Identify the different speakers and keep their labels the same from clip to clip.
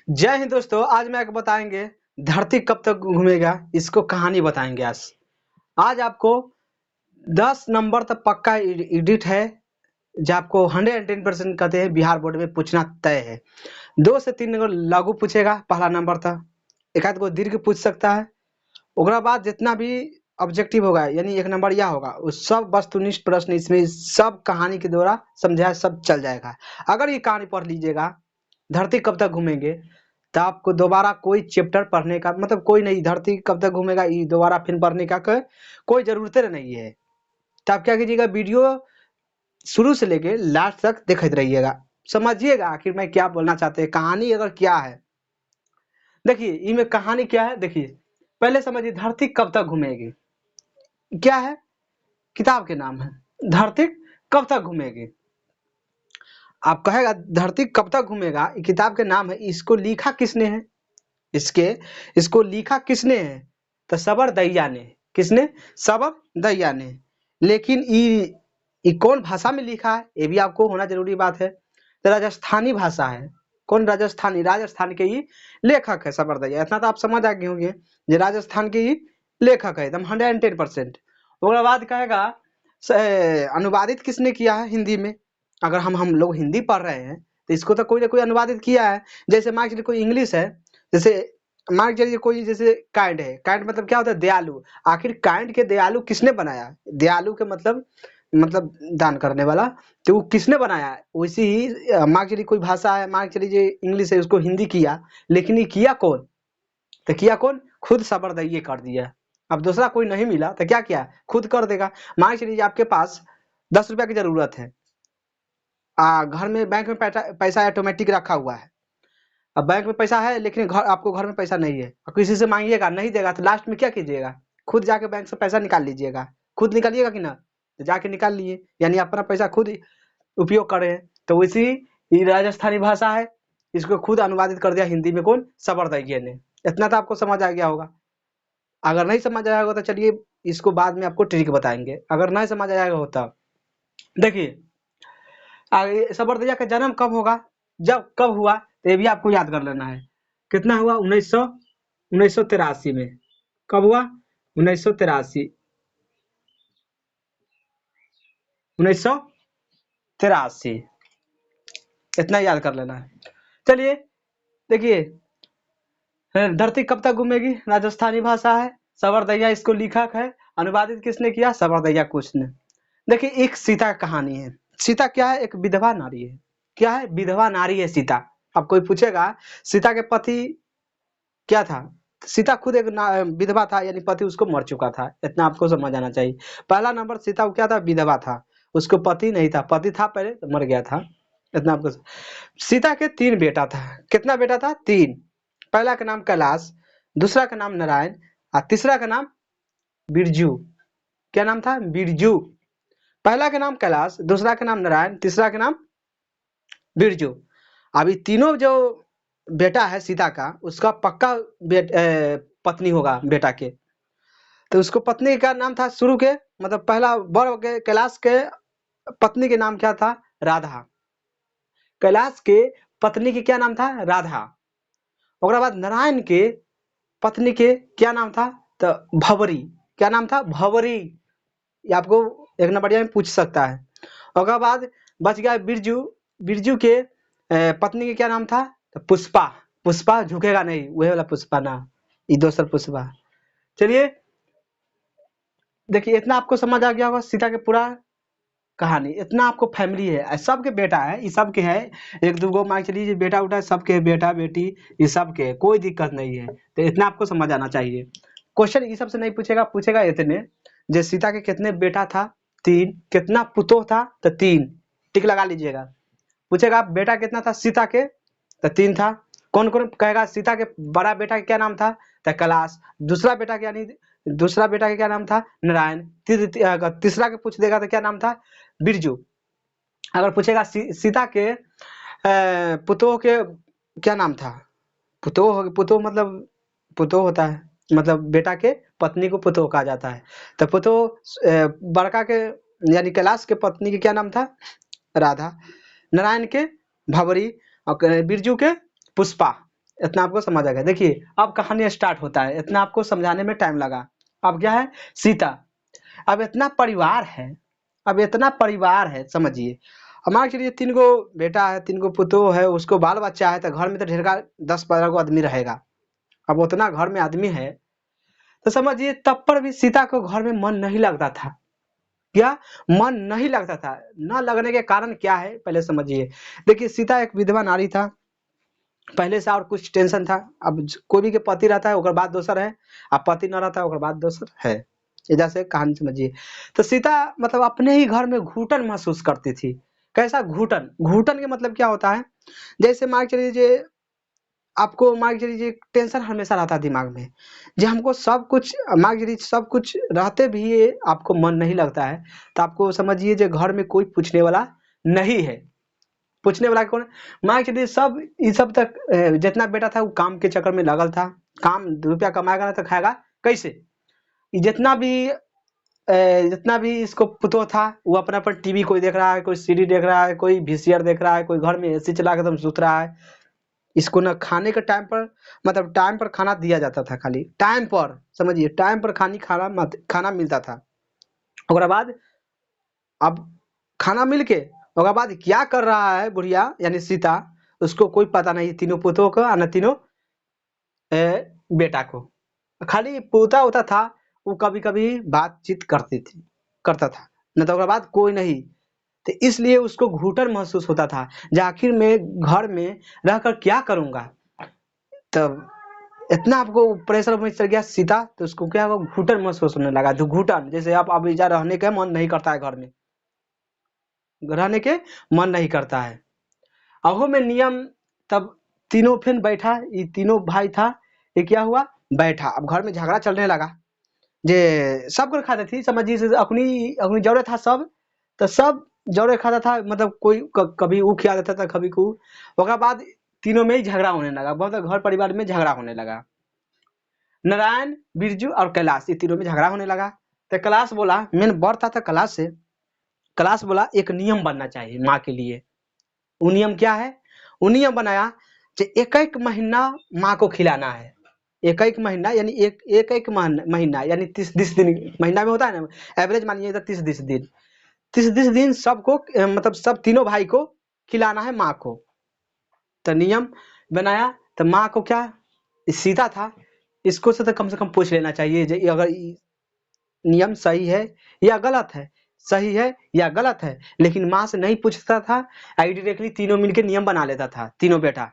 Speaker 1: जय हिंद दोस्तों। आज मैं आपको बताएंगे धरती कब तक घूमेगा, इसको कहानी बताएंगे। आज आपको 10 नंबर तक पक्का एडिट है, जो आपको 110% कहते हैं बिहार बोर्ड में पूछना तय है। 2 से 3 नंबर लघु पूछेगा, पहला नंबर था। एक आध को दीर्घ पूछ सकता है। उसके बाद जितना भी ऑब्जेक्टिव होगा यानी 1 नंबर यह होगा, उस सब वस्तुनिष्ठ प्रश्न इसमें सब कहानी के द्वारा समझाया, सब चल जाएगा। अगर ये कहानी पढ़ लीजिएगा धरती कब तक घूमेंगे, तो आपको दोबारा कोई चैप्टर पढ़ने का मतलब कोई नहीं, धरती कब तक घूमेगा ये दोबारा फिर पढ़ने का कोई जरूरत नहीं है। तो आप क्या कीजिएगा, वीडियो शुरू से लेके लास्ट तक देखते रहिएगा, समझिएगा आखिर मैं क्या बोलना चाहते हैं, कहानी अगर क्या है। देखिए इनमें कहानी क्या है, देखिए पहले समझिए धरती कब तक घूमेगी। क्या है, किताब के नाम है धरती कब तक घूमेगी। आप कहेगा धरती कब तक घूमेगा, ये किताब के नाम है, इसको लिखा किसने है, इसको लिखा किसने है, तो सबर दैया ने। किसने? सबर दैया ने। लेकिन ये कौन भाषा में लिखा है ये भी आपको होना जरूरी बात है। तो राजस्थानी भाषा है। कौन? राजस्थान के ही लेखक है सबर दैया। इतना तो आप समझ आ गए होंगे, जो राजस्थान के ही लेखक है एकदम 110%। उसके बाद कहेगा अनुवादित किसने किया है हिंदी में। अगर हम लोग हिंदी पढ़ रहे हैं तो इसको तो कोई ना कोई अनुवादित किया है। जैसे मान लीजिए कोई इंग्लिश है, जैसे मान लीजिए कोई जैसे काइंड है, काइंड मतलब क्या होता है? दयालु। आखिर काइंड के दयालु किसने बनाया? दयालु के मतलब दान करने वाला। तो वो किसने बनाया है? वैसे ही मान लीजिए कोई भाषा है, मान लीजिए इंग्लिश है, उसको हिंदी किया, लेकिन ये किया कौन? तो किया कौन? खुद सबरदइये कर दिया। अब दूसरा कोई नहीं मिला तो क्या किया? खुद कर देगा। मान लीजिए आपके पास 10 रुपया की जरूरत है, घर में बैंक में पैसा ऑटोमेटिक रखा हुआ है। अब बैंक में पैसा है लेकिन आपको घर में पैसा नहीं है, और किसी से मांगिएगा नहीं देगा, तो लास्ट में क्या कीजिएगा? खुद जाके बैंक से पैसा निकाल लीजिएगा। खुद निकालिएगा कि ना? तो जाके निकाल लिए, यानी अपना पैसा खुद उपयोग कर रहे हैं। तो वैसी ये राजस्थानी भाषा है, इसको खुद अनुवादित कर दिया हिंदी में कौन? सबर ने। इतना तो आपको समझ आ गया होगा। अगर नहीं समझ आया होगा तो चलिए इसको बाद में आपको ट्रिक बताएंगे, अगर नहीं समझ आया होता। देखिए आगे सबरदइया का जन्म कब होगा, जब कब हुआ, तो ये भी आपको याद कर लेना है। कितना हुआ? 1983 में। कब हुआ? 1983। 1983, इतना याद कर लेना है। चलिए देखिए धरती कब तक घूमेगी, राजस्थानी भाषा है, सबरदइया इसको लेखक है, अनुवादित किसने किया? सबरदइया कुछ ने। देखिए एक सीता की कहानी है। सीता क्या है? एक विधवा नारी है। क्या है? विधवा नारी है सीता। अब कोई पूछेगा सीता के पति क्या था? सीता खुद एक विधवा था, यानी पति उसको मर चुका था। इतना आपको समझ आना चाहिए। पहला नंबर सीता क्या था? विधवा था, उसको पति नहीं था। पति था पहले तो मर गया था। इतना आपको। सीता के 3 बेटा था। कितना बेटा था? 3। पहला का नाम कैलाश, दूसरा का नाम नारायण, और तीसरा का नाम बिरजू। क्या नाम था? बिरजू। पहला का नाम कैलाश, दूसरा का नाम नारायण, तीसरा का नाम बिरजू। अभी तीनों जो बेटा है सीता का, उसका पक्का पत्नी होगा बेटा के। तो उसको पत्नी का नाम था शुरू के, मतलब पहला बड़ के कैलाश के पत्नी के नाम क्या था? राधा। कैलाश के पत्नी के क्या नाम था? राधा। और बाद नारायण के पत्नी के क्या नाम था? तो भवरी। क्या नाम था? भवरी। ये आपको 1 नंबर में पूछ सकता है। और बाद बच गया बिरजू। बिरजू के पत्नी के क्या नाम था? तो पुष्पा। पुष्पा झुकेगा नहीं, वही वाला पुष्पा ना, ये दूसरा पुष्पा। चलिए देखिए इतना आपको समझ आ गया होगा सीता के पूरा कहानी। इतना आपको फैमिली है, सबके बेटा है, ये सबके है। एक दूगो मान चलिए बेटा उठा, सबके बेटा बेटी, ये सबके है, कोई दिक्कत नहीं है। तो इतना आपको समझ आना चाहिए। क्वेश्चन ये सबसे नहीं पूछेगा, पूछेगा इतने जो सीता के कितने बेटा था? 3। कितना पुतोह था? तो 3। टिक लगा लीजिएगा। पूछेगा बेटा कितना था सीता के? तो 3 था। कौन कौन कहेगा सीता के बड़ा बेटा का क्या नाम था? तो कैलाश। दूसरा बेटा क्या नहीं, दूसरा बेटा का क्या नाम था? नारायण। तीसरा के पूछ देगा तो क्या नाम था? बिरजू। अगर पूछेगा सीता के पुतोह के क्या नाम था? पुतोह मतलब पुतोह होता है, मतलब बेटा के पत्नी को पुतोह कहा जाता है। तो पुतोह बड़का के यानी कैलाश के पत्नी के क्या नाम था? राधा। नारायण के भवरी, और बिरजू के पुष्पा। इतना आपको समझ आ गया। देखिए अब कहानी स्टार्ट होता है, इतना आपको समझाने में टाइम लगा। अब क्या है, सीता, अब इतना परिवार है, अब इतना परिवार है, समझिए हमारे चलिए 3 गो बेटा है, 3 गो पुतो है, उसको बाल बच्चा है, तो घर में तो ढेर का 10-15 गो आदमी रहेगा। अब उतना घर में आदमी है तो समझिए तब पर भी सीता को घर में मन नहीं लगता था। क्या, मन नहीं लगता था। न लगने के कारण क्या है पहले समझिए। देखिए सीता एक विधवा नारी था, पहले से और कुछ टेंशन था। अब कोई भी के पति रहता है ओकर बात दोसर है, अब पति न रहता है ओकर बात दोसर है। इधर से कहानी समझिए। तो सीता मतलब अपने ही घर में घुटन महसूस करती थी। कैसा घुटन, घुटन के मतलब क्या होता है, जैसे मान के चलिए आपको मान के चलिए टेंशन हमेशा रहता है दिमाग में, जो हमको सब कुछ मान के चलिए सब कुछ रहते भी ये आपको मन नहीं लगता है, तो आपको समझिए जो घर में कोई पूछने वाला नहीं है। पूछने वाला कौन, मान के चलिए सब ये सब तक जितना बेटा था वो काम के चक्कर में लगल था, काम रुपया कमाएगा ना तो खाएगा कैसे। ये जितना भी इसको पुतो था वो अपना पर टीवी कोई देख रहा है, कोई सीडी देख रहा है, कोई वीसीआर देख रहा है, कोई घर में एसी चला के एकदम सुत रहा है। इसको ना खाने के टाइम पर मतलब टाइम पर खाना दिया जाता था, खाली टाइम पर समझिए टाइम पर खाना मिलता था। ओकरा बाद अब खाना मिल के ओकरा बाद क्या कर रहा है बुढ़िया यानी सीता, उसको कोई पता नहीं, तीनों पुतों को और न तीनों बेटा को। खाली पोता होता था वो कभी कभी बातचीत करता था, न तो ओकरा बाद कोई नहीं। तो इसलिए उसको घुटन महसूस होता था, जो आखिर में घर में रहकर क्या करूंगा। तब इतना आपको प्रेशर में चल गया सीता, तो उसको क्या होगा, घुटन महसूस होने लगा। तो घुटन जैसे आप अब इधर रहने का मन नहीं करता है, घर में रहने के मन नहीं करता है। अहो में नियम, तब तीनों फिर बैठा, ये तीनों भाई था, ये क्या हुआ बैठा। अब घर में झगड़ा चलने लगा, जे सब कुछ खाते थी समझिए से अपनी अपनी जरूरत था सब, तो सब जरूरत खाता था, मतलब कोई कभी वो खिला देता था कभी को। ओकरा बाद तीनों में ही झगड़ा होने लगा, मतलब घर परिवार में झगड़ा होने लगा। नारायण, बिरजू और कैलाश, ये तीनों में झगड़ा होने लगा। तो कैलाश बोला, मेन बढ़ता था कैलाश से, कैलाश बोला एक नियम बनना चाहिए माँ के लिए। वो नियम क्या है, वो नियम बनाया कि एक एक महीना माँ को खिलाना है। एक एक महीना यानी एक महीना यानी 30 दिन महीना में होता है ना, एवरेज मानिए 30 दिन, 30 दिन सबको मतलब सब तीनों भाई को खिलाना है माँ को। तो नियम बनाया, तो माँ को क्या, सीता था, इसको से कम पूछ लेना चाहिए जे अगर नियम सही है या गलत है, सही है या गलत है। लेकिन माँ से नहीं पूछता था, डायरेक्टली तीनों मिलकर नियम बना लेता था। तीनों बेटा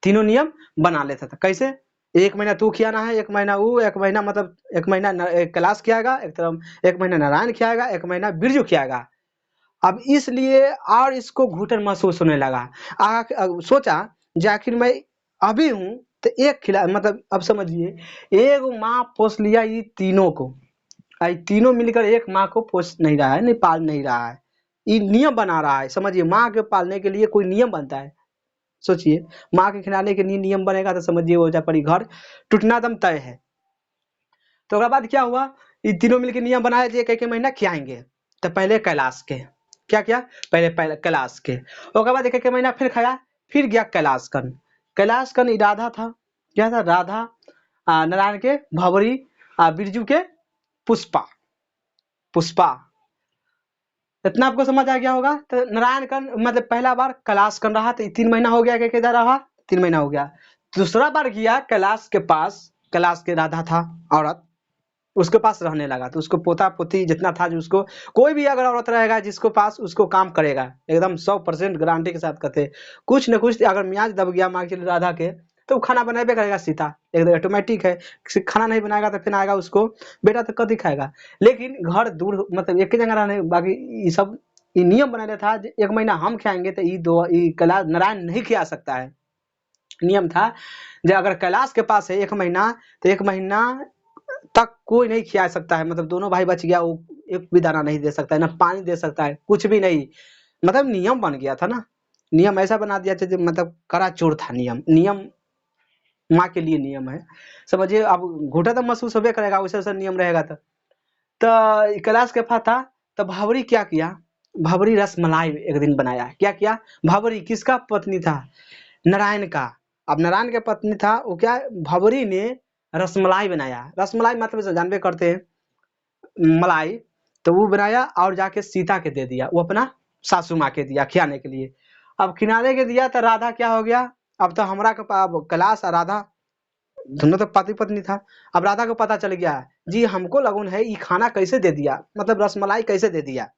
Speaker 1: तीनों नियम बना लेता था। कैसे, एक महीना तू खियाना है, एक महीना वो, एक महीना मतलब एक महीना कैलाश खियाएगा, एक महीना नारायण खियाएगा, एक महीना बिरजू खियाएगा। अब इसलिए और इसको घुटन महसूस होने लगा। सोचा जे आखिर मैं अभी हूँ तो एक खिला, मतलब अब समझिए एक माँ पोस लिया ये तीनों को, आई तीनों मिलकर एक माँ को पोस नहीं रहा है, नहीं पाल नहीं रहा है, ये नियम बना रहा है। समझिए माँ के पालने के लिए कोई नियम बनता है। सोचिए माँ के खिलाने के लिए नियम बनेगा तो समझिए वो पर घर टूटना दम तय है। तो ओकरा बाद क्या हुआ, ये तीनों मिलकर नियम बनाया जे एक एक महीना खियाएंगे। तो पहले कैलाश के क्या किया, पहले कैलाश के, ओकरा बाद एक एक महीना फिर खाया, फिर गया कैलाश कन राधा था, क्या था राधा, नारायण के भंवरी, बिरजू के पुष्पा पुष्पा। इतना आपको समझ आ गया होगा। तो नारायण कन मतलब पहला बार कैलाश कन रहा, तो 3 महीना हो गया, क्या रहा 3 महीना हो गया। दूसरा बार गया कैलाश के पास, कैलाश के राधा था औरत, उसके पास रहने लगा। तो उसको पोता पोती जितना था, जो उसको कोई भी अगर औरत रहेगा जिसको पास, उसको काम करेगा एकदम 100% गारंटी के साथ कहते। कुछ न कुछ अगर मियाज दब गया माँ के राधा के, तो खाना बनाबे करेगा सीता, एकदम ऑटोमेटिक है। खाना नहीं बनाएगा तो फिर आएगा उसको बेटा तो कभी खाएगा। लेकिन घर दूर मतलब एक ही जगह रहने, बाकी ये सब ये नियम बनाया था, एक महीना हम खाएंगे तो ये कैलाश नारायण नहीं खिला सकता है। नियम था जो अगर कैलाश के पास है 1 महीना, तो 1 महीना तक कोई नहीं खिला सकता है। मतलब दोनों भाई बच गया, वो एक भी दाना नहीं दे सकता है, ना पानी दे सकता है, कुछ भी नहीं। मतलब नियम बन गया था ना, नियम ऐसा बना दिया था, मतलब कड़ा चोर था नियम। नियम माँ के लिए नियम है, समझिए। अब घुटा तो महसूस होबे करेगा, वैसे वैसे नियम रहेगा। तो कैलाश के पास था, तो भावरी क्या किया, भावरी रसमलाई एक दिन बनाया। क्या किया, भावरी किसका पत्नी था, नारायण का। अब नारायण के पत्नी था वो क्या, भंवरी ने रसमलाई बनाया। रसमलाई मतलब जानबे करते हैं मलाई, तो वो बनाया और जाके सीता के दे दिया, वो अपना सासू माँ के दिया खिलाने के लिए। अब खिलाने के दिया तो राधा क्या हो गया, अब तो हमरा के कैलाश और राधा दोनों तो पति पत्नी था। अब राधा को पता चल गया जी हमको लगन है ये खाना कैसे दे दिया, मतलब रसमलाई कैसे दे दिया,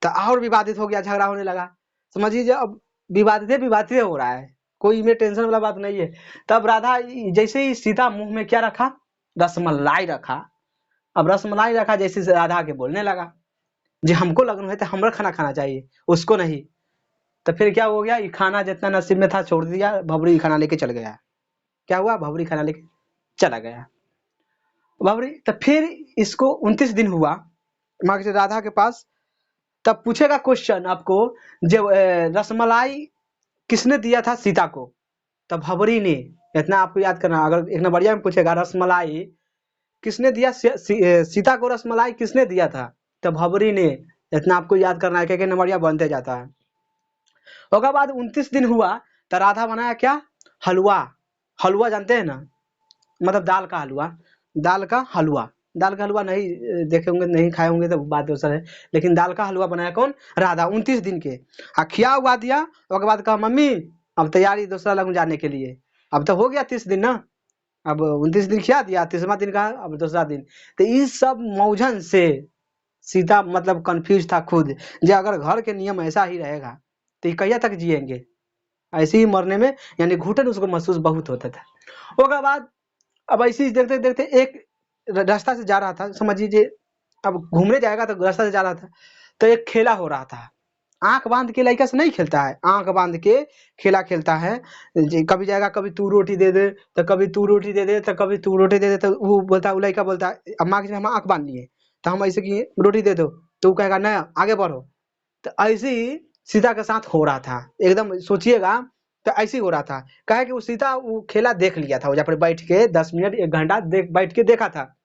Speaker 1: तो और विवादित हो गया, झगड़ा होने लगा। समझ लीजिए अब विवादित हो रहा है, कोई में टेंशन वाला बात नहीं है। तब राधा जैसे ही सीता मुंह में क्या रखा, रसमलाई रखा। अब रसमलाई रखा जैसे से राधा के बोलने लगा जी हमको लगन है तो हमरा खाना खाना चाहिए, उसको नहीं। तो फिर क्या हो गया, ये खाना जितना नसीब में था छोड़ दिया, भवरी खाना लेके चल गया। क्या हुआ, भवरी खाना लेके चला गया। भवरी तो फिर इसको 29 दिन हुआ माँ के राधा के पास। तब पूछेगा क्वेश्चन आपको, जब रसमलाई किसने दिया था सीता को, तब भवरी ने। इतना आपको याद करना, अगर एक नंबरिया में पूछेगा रसमलाई किसने दिया, सीता को रसमलाई किसने दिया था, तब भवरी ने। इतना आपको याद करना है, क्या नंबरिया बनते जाता है। उसके बाद 29 दिन हुआ तो राधा बनाया क्या, हलवा। हलवा जानते हैं ना, मतलब दाल का हलवा। दाल का हलवा, दाल का हलवा नहीं देखे होंगे, नहीं खाए होंगे तो बात दूसरा है, लेकिन दाल का हलवा बनाया कौन, राधा 29 दिन के। खिया हुआ दिया, उसके बाद कहा मम्मी अब तैयारी दूसरा लगन जाने के लिए। अब तो हो गया 30 दिन ना, अब 29 दिन खिया दिया, 30वां दिन का अब दूसरा दिन। तो इस सब मौजन से सीता मतलब कंफ्यूज था खुद, जो अगर घर के नियम ऐसा ही रहेगा तो ये कहिया तक जिएंगे, ऐसे ही मरने में यानी घुटन उसको महसूस बहुत होता था। उसके बाद अब ऐसे ही देखते देखते एक रास्ता से जा रहा था, समझ लीजिए अब घूमने जाएगा तो रास्ता से जा रहा था, तो एक खेला हो रहा था। आंख बांध के लड़का से नहीं खेलता है, आंख बांध के खेला खेलता है। कभी जाएगा, कभी तू रोटी दे दे, तो कभी तू रोटी दे दे, तो कभी तू रोटी दे दे, तो वो बोलता, वो लड़का बोलता है अम्मा के हम आंख बांध लिए तो हम ऐसे किए रोटी दे दो, तो वो कहेगा नहीं आगे बढ़ो। तो ऐसे ही सीता के साथ हो रहा था, एकदम सोचिएगा। तो ऐसे ही हो रहा था, कहे कि वो सीता वो खेला देख लिया था, जहाँ पर बैठ के 10 मिनट 1 घंटा बैठ के देखा था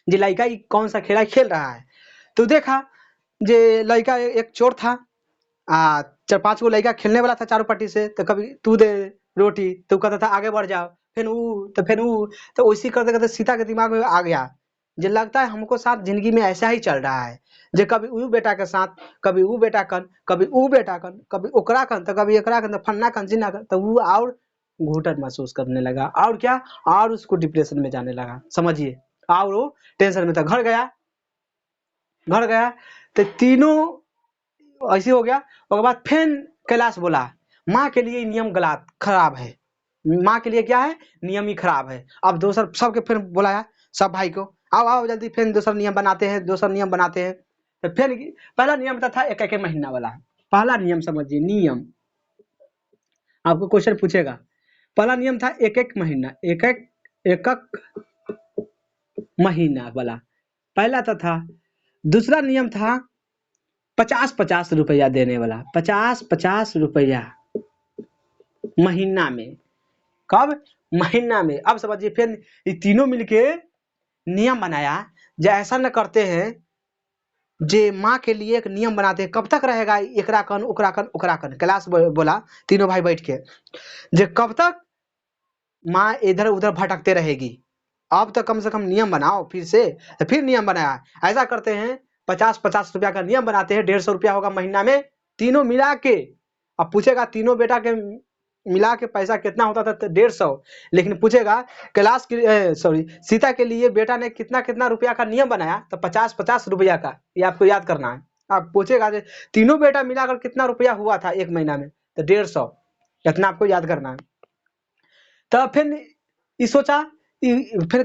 Speaker 1: जे लड़का कौन सा खेला खेल रहा है। तो देखा जे लड़का एक चोर था, 4-5 गो लड़का खेलने वाला था चारों पट्टी से, तो कभी तू दे रोटी तो कहता था आगे बढ़ जाओ, फिर तो वैसे करते करते सीता के दिमाग में आ गया, जे लगता है हमको साथ जिंदगी में ऐसा ही चल रहा है, जे कभी ऊ बेटा के साथ, कभी ऊ बेटा कन, कभी ऊ बेटा कन, कभी ओकरा कन, तो कभी एकरा कन, तो फन्ना कन चिन्ना कन, तो वो और घुटन महसूस करने लगा, और क्या, और उसको डिप्रेशन में जाने लगा, समझिए। और वो टेंशन में था, घर गया तो तीनों ऐसे हो गया। उसके बाद फिर कैलाश बोला माँ के लिए नियम गलत खराब है, माँ के लिए क्या है, नियम ही खराब है। अब दोसर सबके फिर बुलाया, सब भाई को आओ आओ जल्दी, फिर दूसरा नियम बनाते हैं, दूसरा नियम बनाते हैं। तो फिर पहला नियम था एक एक महीना वाला, पहला नियम समझिए, नियम आपको क्वेश्चन पूछेगा। पहला नियम था एक एक महीना, एक महीना वाला, पहला था। दूसरा नियम था 50-50 रुपया देने वाला, 50-50 रुपया महीना में। कब, महीना में। अब समझिए फिर ये तीनों मिलके नियम बनाया, जो ऐसा न करते हैं, जे माँ के लिए एक नियम बनाते हैं, कब तक रहेगा एकरा कन ओकरा कन ओकरा कन। कैलाश बोला तीनों भाई बैठ के, जे कब तक माँ इधर उधर भटकते रहेगी, अब तो कम से कम नियम बनाओ फिर से। तो फिर नियम बनाया, ऐसा करते हैं 50-50 रुपया का नियम बनाते हैं, 150 रुपया होगा महीना में तीनों मिला के। अब पूछेगा तीनों बेटा के मिला के पैसा कितना होता था, तो 150। लेकिन पूछेगा कैलाश की सॉरी सीता के लिए बेटा ने कितना कितना रुपया का नियम बनाया, तो 50-50 रुपया का, ये आपको याद करना है। आप पूछेगा तीनों बेटा मिलाकर कितना रुपया हुआ था एक महीना में, तो 150, इतना आपको याद करना है। तो फिर ये सोचा, फिर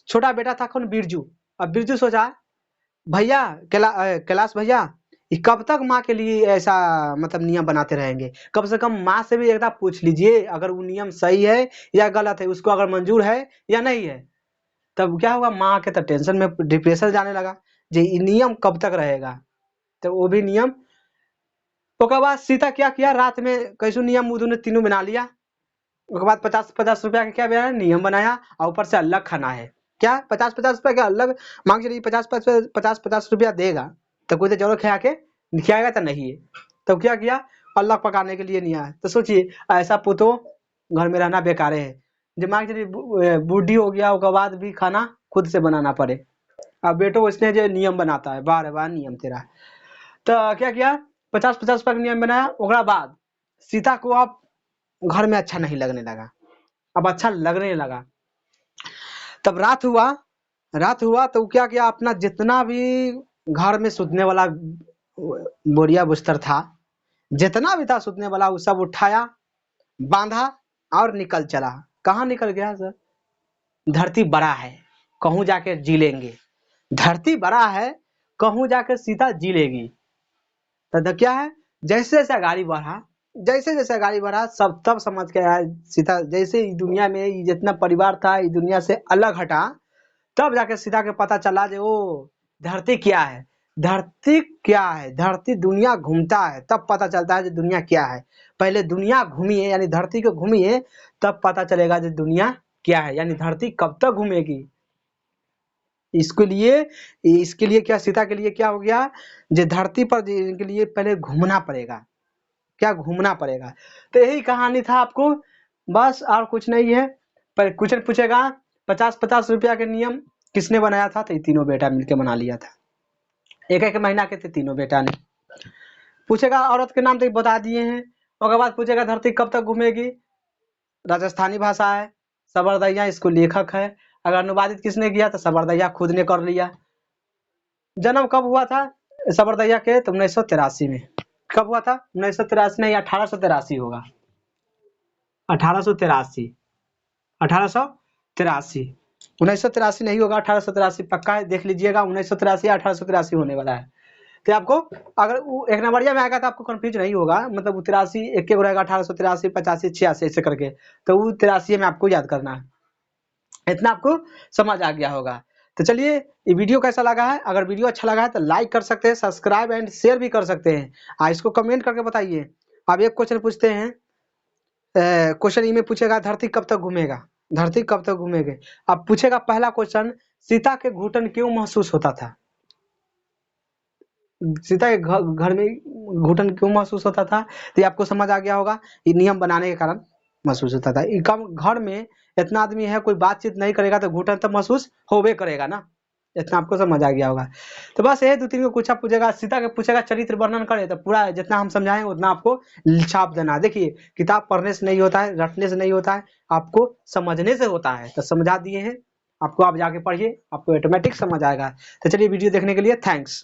Speaker 1: छोटा बेटा था कौन, बिरजू। अब बिरजू सोचा भैया कैलाश भैया ये कब तक माँ के लिए ऐसा मतलब नियम बनाते रहेंगे, कम से कम माँ से भी एक बार पूछ लीजिए अगर वो नियम सही है या गलत है, उसको अगर मंजूर है या नहीं है। तब क्या हुआ, माँ के तो टेंशन में डिप्रेशन जाने लगा, जे ये नियम कब तक रहेगा। तो वो भी नियम, उसके बाद सीता क्या किया, रात में कैसो नियम उन्होंने तीनों बना लिया। उसके बाद 50-50 रुपया का क्या बनाया, नियम बनाया, और ऊपर से अलग खाना है। क्या 50-50 रुपया का अलग मांग चलिए, 50-50 रुपया देगा तो कोई तो जरूर खिया के खियाएगा तो नहीं है। तब क्या किया, अलग पकाने के लिए नहीं आया, तो सोचिए ऐसा पुतो घर में रहना बेकार है। दिमाग चलिए बूढ़ी हो गया उसके बाद भी खाना खुद से बनाना पड़े। अब बेटो उसने जो नियम बनाता है, बार बार नियम तेरा। तो क्या किया, 50-50 का नियम बनाया। उसके बाद सीता को अब घर में अच्छा नहीं लगने लगा, अब अच्छा लगने लगा। तब रात हुआ तो क्या किया, अपना जितना भी घर में सुतने वाला बोरिया बिस्तर था, जितना भी था सुतने वाला, वो सब उठाया, बांधा और निकल चला। कहाँ निकल गया सर? धरती बड़ा है, कहूँ जाके जी लेंगे। धरती बड़ा है, कहूँ जाके सीता जी लेगी। तो क्या है, जैसे जैसे गाड़ी बढ़ा, जैसे जैसे गाड़ी बढ़ा, सब तब समझ के आया सीता, जैसे इस दुनिया में ये जितना परिवार था इस दुनिया से अलग हटा, तब जाके सीता के पता चला जो ओ धरती क्या है, धरती क्या है, धरती दुनिया घूमता है, तब पता चलता है जो दुनिया क्या है। पहले दुनिया घूमी है, यानी धरती को घूमी है, तब पता चलेगा जो दुनिया क्या है, यानी धरती कब तक घूमेगी। इसके लिए क्या, सीता के लिए क्या हो गया, जो धरती पर के लिए पहले घूमना पड़ेगा, क्या घूमना पड़ेगा। तो यही कहानी था आपको, बस और कुछ नहीं है। पर क्वेश्चन पूछेगा 50-50 रुपया के नियम किसने बनाया था, तो ये तीनों बेटा मिलके बना लिया था, एक एक महीना के थे तीनों बेटा ने। पूछेगा औरत के नाम तो बता दिए हैं। उसके बाद पूछेगा धरती कब तक घूमेगी, राजस्थानी भाषा है, सबरदैया इसको लेखक है। अगर अनुवादित किसने किया, तो सबरदैया खुद ने कर लिया। जन्म कब हुआ था सबरदैया के, तो 1983 में। कब हुआ था, 1983 नहीं, 1883 होगा, 1883, 1883, 1983 नहीं होगा, 1883 पक्का है, देख लीजिएगा, 1983 1883 होने वाला है। तो आपको अगर वो एक नंबरिया में आएगा तो आपको कंफ्यूज नहीं होगा, मतलब 83 एक रहेगा, 1883, 85, 86 ऐसे करके, तो वो 83 में आपको याद करना है। इतना आपको समझ आ गया होगा। तो चलिए, ये वीडियो कैसा लगा है, अगर वीडियो अच्छा लगा है तो लाइक कर सकते हैं, सब्सक्राइब एंड शेयर भी कर सकते हैं। इसको कमेंट करके बताइए। अब एक क्वेश्चन पूछते हैं, क्वेश्चन ई में पूछेगा धरती कब तक घूमेगा, धरती कब तक घूमेगी। अब पूछेगा पहला क्वेश्चन, सीता के घुटन क्यों महसूस होता था, सीता के घर में घुटन क्यों महसूस होता था, तो ये आपको समझ आ गया होगा, ये नियम बनाने के कारण महसूस होता था। कम घर में इतना आदमी है, कोई बातचीत नहीं करेगा तो घुटन तो महसूस होबे करेगा ना, इतना आपको समझ आ गया होगा। तो बस ये 2-3 को कुछ पूछेगा, सीता के पूछेगा चरित्र वर्णन करे, तो पूरा जितना हम समझाएं उतना आपको छाप देना। देखिए किताब पढ़ने से नहीं होता है, रटने से नहीं होता है, आपको समझने से होता है। तो समझा दिए हैं आपको, आप जाके पढ़िए, आपको ऑटोमेटिक समझ आएगा। तो चलिए, वीडियो देखने के लिए थैंक्स।